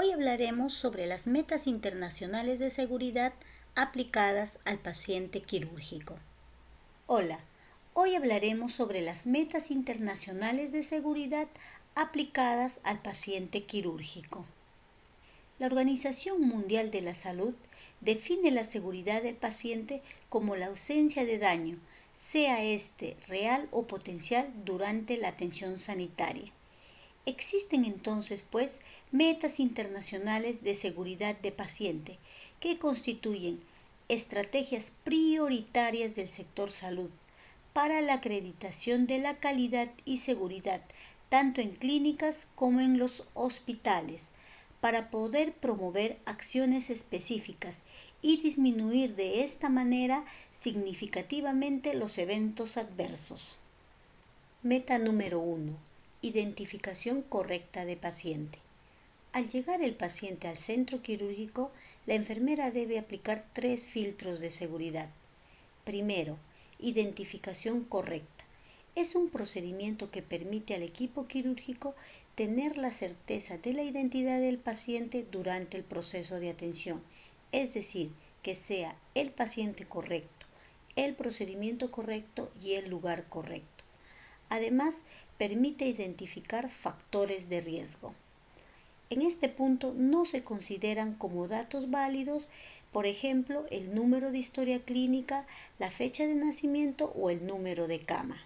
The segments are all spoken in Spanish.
Hoy hablaremos sobre las metas internacionales de seguridad aplicadas al paciente quirúrgico. Hola, hoy hablaremos sobre las metas internacionales de seguridad aplicadas al paciente quirúrgico. La Organización Mundial de la Salud define la seguridad del paciente como la ausencia de daño, sea este real o potencial, durante la atención sanitaria. Existen entonces, metas internacionales de seguridad de paciente que constituyen estrategias prioritarias del sector salud para la acreditación de la calidad y seguridad, tanto en clínicas como en los hospitales, para poder promover acciones específicas y disminuir de esta manera significativamente los eventos adversos. Meta número 1. Identificación correcta de paciente. Al llegar el paciente al centro quirúrgico, la enfermera debe aplicar 3 filtros de seguridad. Primero, identificación correcta. Es un procedimiento que permite al equipo quirúrgico tener la certeza de la identidad del paciente durante el proceso de atención, es decir, que sea el paciente correcto, el procedimiento correcto y el lugar correcto. Además, permite identificar factores de riesgo. En este punto no se consideran como datos válidos, por ejemplo, el número de historia clínica, la fecha de nacimiento o el número de cama.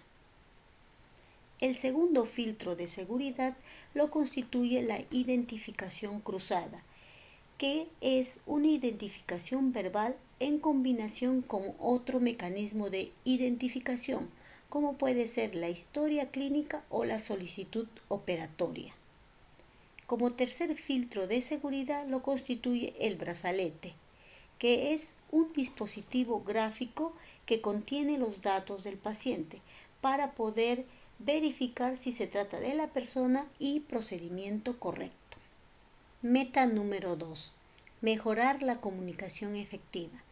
El segundo filtro de seguridad lo constituye la identificación cruzada, que es una identificación verbal en combinación con otro mecanismo de identificación, como puede ser la historia clínica o la solicitud operatoria. Como tercer filtro de seguridad lo constituye el brazalete, que es un dispositivo gráfico que contiene los datos del paciente para poder verificar si se trata de la persona y procedimiento correcto. Meta número 2. Mejorar la comunicación efectiva,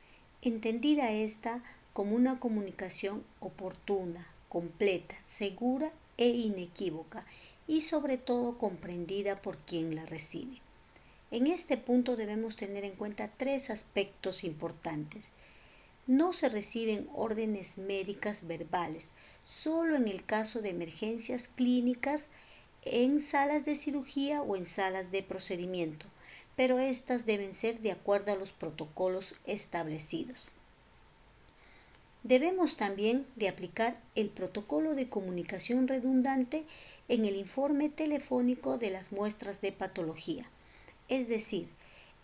entendida esta como una comunicación oportuna, completa, segura e inequívoca, y sobre todo comprendida por quien la recibe. En este punto debemos tener en cuenta 3 aspectos importantes. No se reciben órdenes médicas verbales, solo en el caso de emergencias clínicas, en salas de cirugía o en salas de procedimiento, pero estas deben ser de acuerdo a los protocolos establecidos. Debemos también de aplicar el protocolo de comunicación redundante en el informe telefónico de las muestras de patología. Es decir,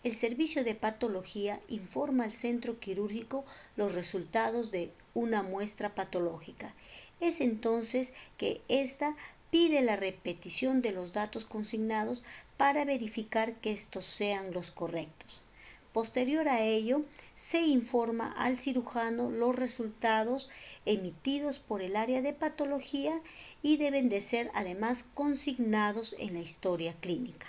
el servicio de patología informa al centro quirúrgico los resultados de una muestra patológica. Es entonces que ésta pide la repetición de los datos consignados para verificar que estos sean los correctos. Posterior a ello, se informa al cirujano los resultados emitidos por el área de patología y deben de ser además consignados en la historia clínica.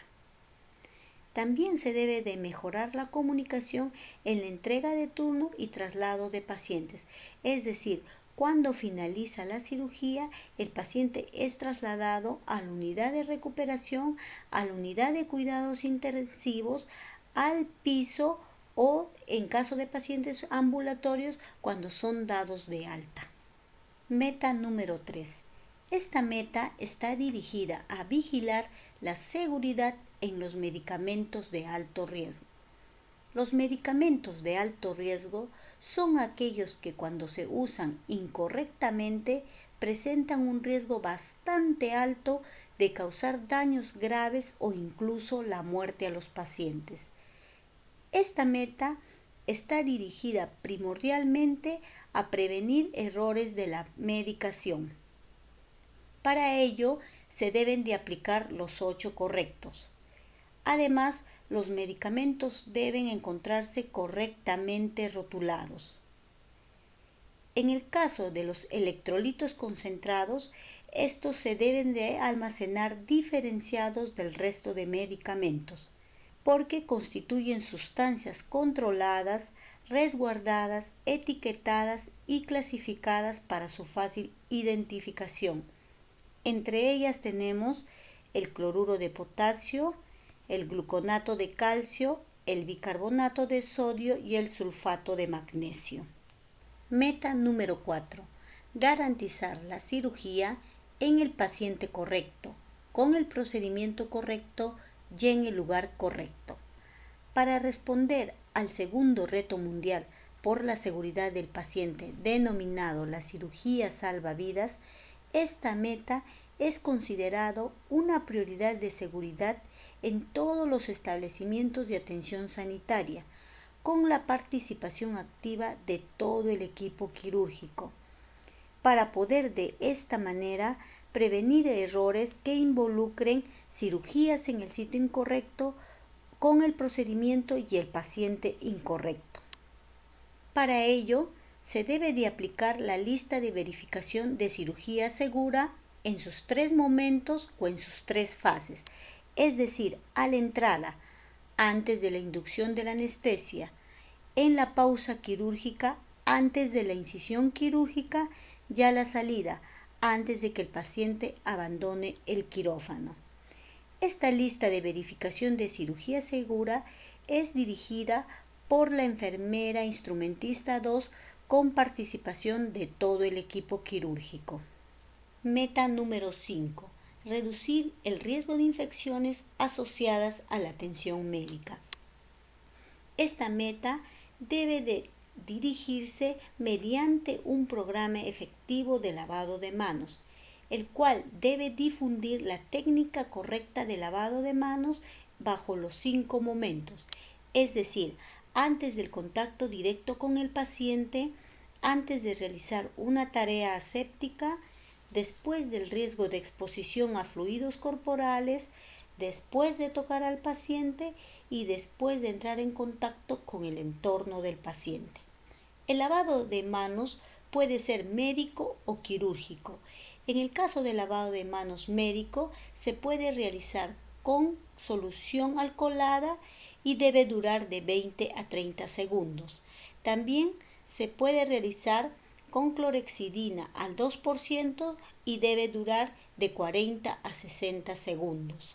También se debe de mejorar la comunicación en la entrega de turno y traslado de pacientes, es decir, cuando finaliza la cirugía, el paciente es trasladado a la unidad de recuperación, a la unidad de cuidados intensivos, al piso o, en caso de pacientes ambulatorios, cuando son dados de alta. Meta número 3. Esta meta está dirigida a vigilar la seguridad en los medicamentos de alto riesgo. Los medicamentos de alto riesgo son aquellos que, cuando se usan incorrectamente, presentan un riesgo bastante alto de causar daños graves o incluso la muerte a los pacientes. Esta meta está dirigida primordialmente a prevenir errores de la medicación. Para ello, se deben de aplicar los 8 correctos. Además, los medicamentos deben encontrarse correctamente rotulados. En el caso de los electrolitos concentrados, estos se deben de almacenar diferenciados del resto de medicamentos, porque constituyen sustancias controladas, resguardadas, etiquetadas y clasificadas para su fácil identificación. Entre ellas tenemos el cloruro de potasio, el gluconato de calcio, el bicarbonato de sodio y el sulfato de magnesio. Meta número 4. Garantizar la cirugía en el paciente correcto, con el procedimiento correcto y en el lugar correcto. Para responder al segundo reto mundial por la seguridad del paciente, denominado la cirugía salvavidas, esta meta es considerado una prioridad de seguridad en todos los establecimientos de atención sanitaria, con la participación activa de todo el equipo quirúrgico, para poder de esta manera prevenir errores que involucren cirugías en el sitio incorrecto, con el procedimiento y el paciente incorrecto. Para ello, se debe de aplicar la lista de verificación de cirugía segura en sus 3 momentos o en sus 3 fases, es decir, a la entrada, antes de la inducción de la anestesia, en la pausa quirúrgica, antes de la incisión quirúrgica y a la salida, antes de que el paciente abandone el quirófano. Esta lista de verificación de cirugía segura es dirigida por la enfermera instrumentista 2 con participación de todo el equipo quirúrgico. Meta número 5. Reducir el riesgo de infecciones asociadas a la atención médica. Esta meta debe de dirigirse mediante un programa efectivo de lavado de manos, el cual debe difundir la técnica correcta de lavado de manos bajo los 5 momentos, es decir, antes del contacto directo con el paciente, antes de realizar una tarea aséptica, después del riesgo de exposición a fluidos corporales, después de tocar al paciente y después de entrar en contacto con el entorno del paciente. El lavado de manos puede ser médico o quirúrgico. En el caso del lavado de manos médico, se puede realizar con solución alcoholada y debe durar de 20 a 30 segundos. También se puede realizar con clorexidina al 2% y debe durar de 40 a 60 segundos.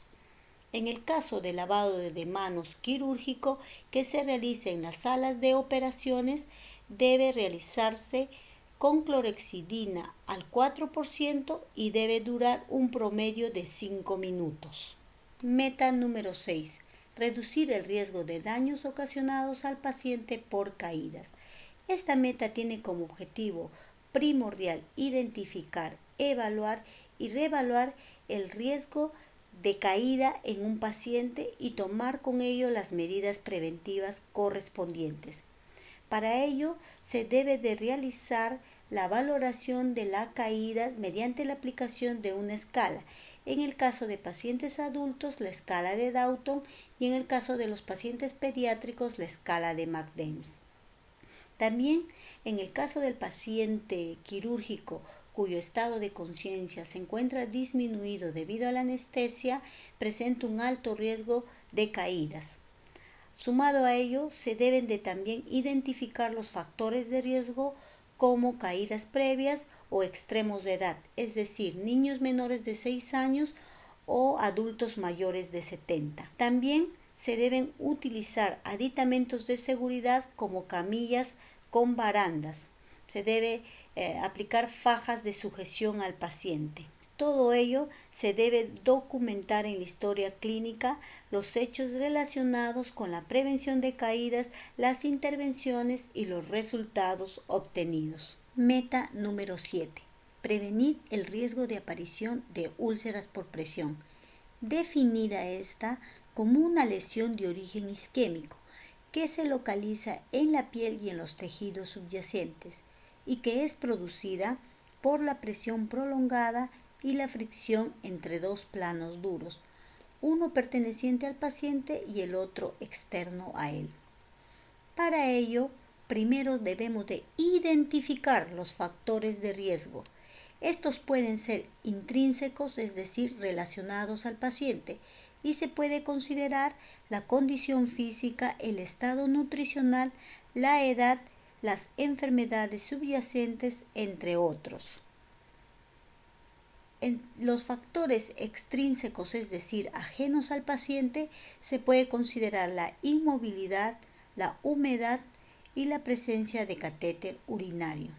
En el caso del lavado de manos quirúrgico que se realiza en las salas de operaciones, debe realizarse con clorexidina al 4% y debe durar un promedio de 5 minutos. Meta número 6. Reducir el riesgo de daños ocasionados al paciente por caídas. Esta meta tiene como objetivo primordial identificar, evaluar y reevaluar el riesgo de caída en un paciente y tomar con ello las medidas preventivas correspondientes. Para ello, se debe de realizar la valoración de la caída mediante la aplicación de una escala. En el caso de pacientes adultos, la escala de Dalton, y en el caso de los pacientes pediátricos, la escala de McDames. También, en el caso del paciente quirúrgico cuyo estado de conciencia se encuentra disminuido debido a la anestesia, presenta un alto riesgo de caídas. Sumado a ello, se deben de también identificar los factores de riesgo como caídas previas o extremos de edad, es decir, niños menores de 6 años o adultos mayores de 70. También se deben utilizar aditamentos de seguridad como camillas con barandas. Se debe aplicar fajas de sujeción al paciente. Todo ello se debe documentar en la historia clínica, los hechos relacionados con la prevención de caídas, las intervenciones y los resultados obtenidos. Meta número 7. Prevenir el riesgo de aparición de úlceras por presión. Definida esta como una lesión de origen isquémico que se localiza en la piel y en los tejidos subyacentes y que es producida por la presión prolongada y la fricción entre dos planos duros, uno perteneciente al paciente y el otro externo a él. Para ello, primero debemos de identificar los factores de riesgo. Estos pueden ser intrínsecos, es decir, relacionados al paciente, y se puede considerar la condición física, el estado nutricional, la edad, las enfermedades subyacentes, entre otros. En los factores extrínsecos, es decir, ajenos al paciente, se puede considerar la inmovilidad, la humedad y la presencia de catéter urinario.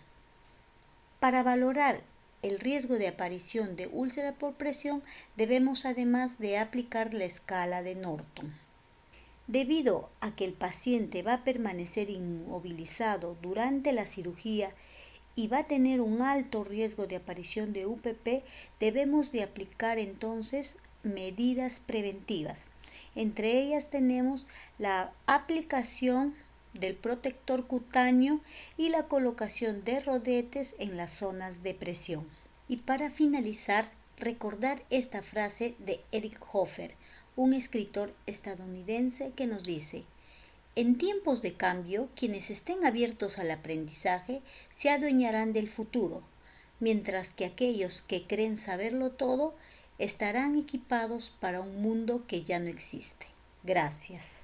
Para valorar el riesgo de aparición de úlcera por presión, debemos además de aplicar la escala de Norton. Debido a que el paciente va a permanecer inmovilizado durante la cirugía y va a tener un alto riesgo de aparición de UPP, debemos de aplicar entonces medidas preventivas. Entre ellas tenemos la aplicación del protector cutáneo y la colocación de rodetes en las zonas de presión. Y para finalizar, recordar esta frase de Eric Hoffer, un escritor estadounidense, que nos dice: en tiempos de cambio, quienes estén abiertos al aprendizaje se adueñarán del futuro, mientras que aquellos que creen saberlo todo estarán equipados para un mundo que ya no existe. Gracias.